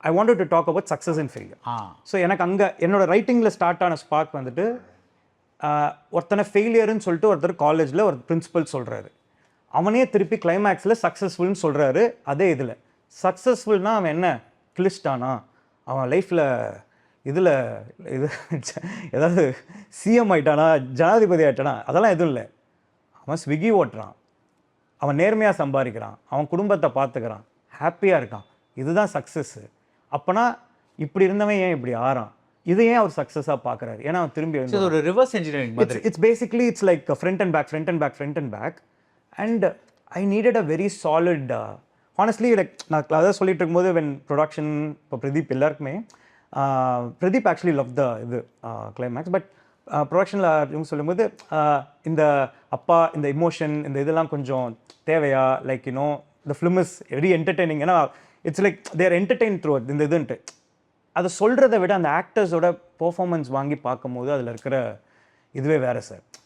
I wanted to talk about success and failure. So எனக்கு அங்கே என்னோட ரைட்டிங்கில் ஸ்டார்ட் ஆன ஸ்பார்க் வந்துட்டு ஒருத்தனை ஃபெயிலியர்னு சொல்லிட்டு ஒருத்தர் காலேஜில் ஒரு பிரின்சிபல் சொல்கிறாரு. அவனே திருப்பி கிளைமேக்ஸில் சக்ஸஸ்ஃபுல்னு சொல்கிறாரு. அதே இதில் சக்ஸஸ்ஃபுல்னால் அவன் என்ன கிளிஸ்டானா, அவன் லைஃப்பில் இதில் இது ஏதாவது சிஎம் ஆகிட்டானா, ஜனாதிபதி ஆகிட்டானா, அதெல்லாம் எதுவும் இல்லை. அவன் ஸ்விக்கி ஓட்டுறான், அவன் நேர்மையாக சம்பாதிக்கிறான், அவன் குடும்பத்தை பார்த்துக்கிறான், ஹாப்பியாக இருக்கான், இதுதான் சக்ஸஸ்ஸு. அப்போனா இப்படி இருந்தவன் ஏன் இப்படி ஆறான், இதை ஏன் அவர் சக்ஸஸாக பார்க்குறாரு? ஏன்னா அவன் திரும்பி ஒரு ரிவர்ஸ் இன்ஜினியரிங் மாதிரி. It's basically it's like front and back and I needed a very solid honestly. Like நான் அதான் சொல்லிட்டு இருக்கும்போது வென் ப்ரொடக்ஷன் இப்போ பிரதீப் எல்லாருக்குமே பிரதீப் ஆக்சுவலி லவ் த இது கிளைமேக்ஸ். பட் ப்ரொடக்ஷனில் இவங்க சொல்லும்போது இந்த அப்பா இந்த இமோஷன் இந்த இதெல்லாம் கொஞ்சம் தேவையா, like you know the film is very entertaining. ஏன்னா it's like their entertain through இந்த இதுன்ட்டு அதை சொல்கிறத விட அந்த ஆக்டர்ஸோட பெர்ஃபார்மன்ஸ் வாங்கி பார்க்கும்போது அதில் இருக்கிற இதுவே வேறு சார்.